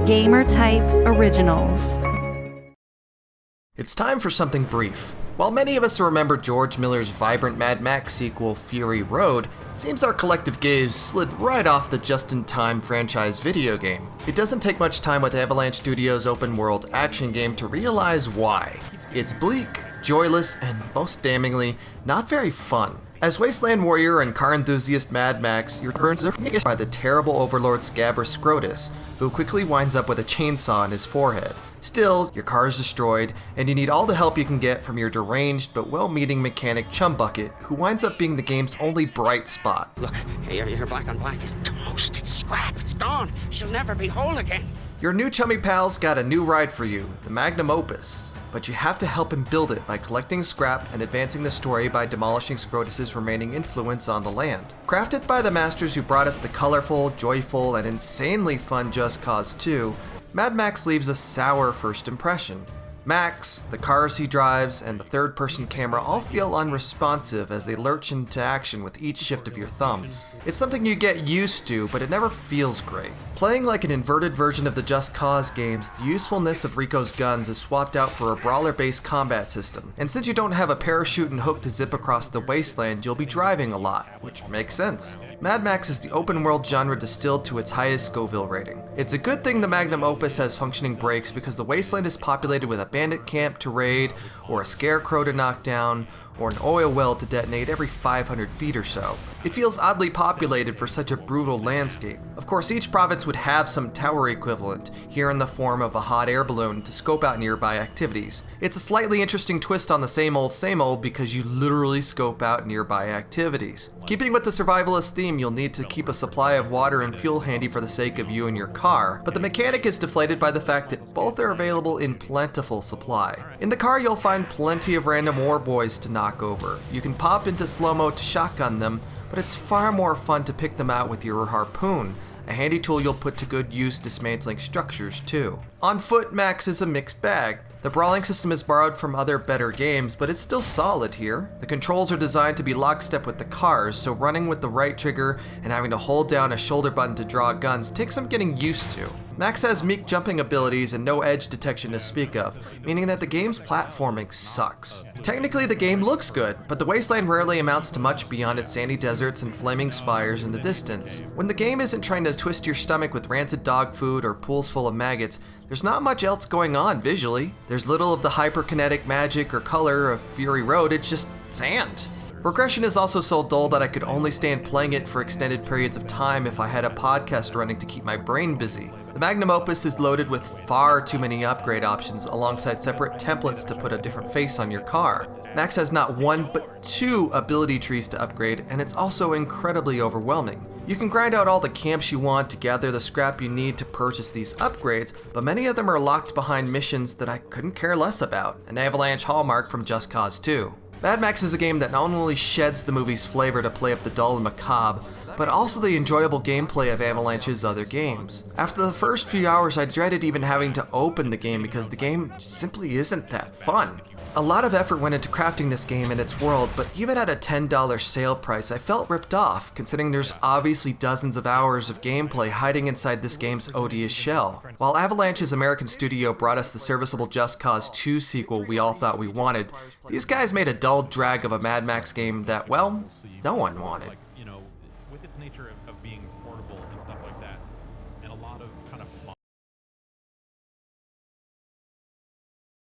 Gamer Type Originals. It's time for something brief. While many of us remember George Miller's vibrant Mad Max sequel, Fury Road, it seems our collective gaze slid right off the just-in-time franchise video game. It doesn't take much time with Avalanche Studios' open-world action game to realize why. It's bleak, joyless, and most damningly, not very fun. As wasteland warrior and car enthusiast Mad Max, you're burned by the terrible overlord Scabber Scrotus, who quickly winds up with a chainsaw in his forehead. Still, your car is destroyed, and you need all the help you can get from your deranged but well-meaning mechanic Chumbucket, who winds up being the game's only bright spot. Look, your black on black is toast, it's scrap, it's gone. She'll never be whole again. Your new chummy pal's got a new ride for you, the Magnum Opus. But you have to help him build it by collecting scrap and advancing the story by demolishing Scrotus's remaining influence on the land. Crafted by the masters who brought us the colorful, joyful, and insanely fun Just Cause 2, Mad Max leaves a sour first impression. Max, the cars he drives, and the third-person camera all feel unresponsive as they lurch into action with each shift of your thumbs. It's something you get used to, but it never feels great. Playing like an inverted version of the Just Cause games, the usefulness of Rico's guns is swapped out for a brawler-based combat system. And since you don't have a parachute and hook to zip across the wasteland, you'll be driving a lot, which makes sense. Mad Max is the open-world genre distilled to its highest Scoville rating. It's a good thing the Magnum Opus has functioning brakes because the wasteland is populated with a bandit camp to raid, or a scarecrow to knock down, or an oil well to detonate every 500 feet or so. It feels oddly populated for such a brutal landscape. Of course, each province would have some tower equivalent, here in the form of a hot air balloon to scope out nearby activities. It's a slightly interesting twist on the same old because you literally scope out nearby activities. Keeping with the survivalist theme, you'll need to keep a supply of water and fuel handy for the sake of you and your car, but the mechanic is deflated by the fact that both are available in plentiful supply. In the car, you'll find plenty of random war boys to knock over. You can pop into slow-mo to shotgun them, but it's far more fun to pick them out with your harpoon, a handy tool you'll put to good use dismantling structures too. On foot, Max is a mixed bag. The brawling system is borrowed from other better games, but it's still solid here. The controls are designed to be lockstep with the cars, so running with the right trigger and having to hold down a shoulder button to draw guns takes some getting used to. Max has meek jumping abilities and no edge detection to speak of, meaning that the game's platforming sucks. Technically, the game looks good, but the wasteland rarely amounts to much beyond its sandy deserts and flaming spires in the distance. When the game isn't trying to twist your stomach with rancid dog food or pools full of maggots, there's not much else going on visually. There's little of the hyperkinetic magic or color of Fury Road, it's just sand. Progression is also so dull that I could only stand playing it for extended periods of time if I had a podcast running to keep my brain busy. The Magnum Opus is loaded with far too many upgrade options alongside separate templates to put a different face on your car. Max has not one but two ability trees to upgrade, and it's also incredibly overwhelming. You can grind out all the camps you want to gather the scrap you need to purchase these upgrades, but many of them are locked behind missions that I couldn't care less about, an Avalanche hallmark from Just Cause 2. Mad Max is a game that not only sheds the movie's flavor to play up the dull and macabre, but also the enjoyable gameplay of Avalanche's other games. After the first few hours, I dreaded even having to open the game because the game simply isn't that fun. A lot of effort went into crafting this game and its world, but even at a $10 sale price, I felt ripped off, considering there's obviously dozens of hours of gameplay hiding inside this game's odious shell. While Avalanche's American studio brought us the serviceable Just Cause 2 sequel we all thought we wanted, these guys made a dull drag of a Mad Max game that, well, no one wanted. With its nature of being portable and stuff like that,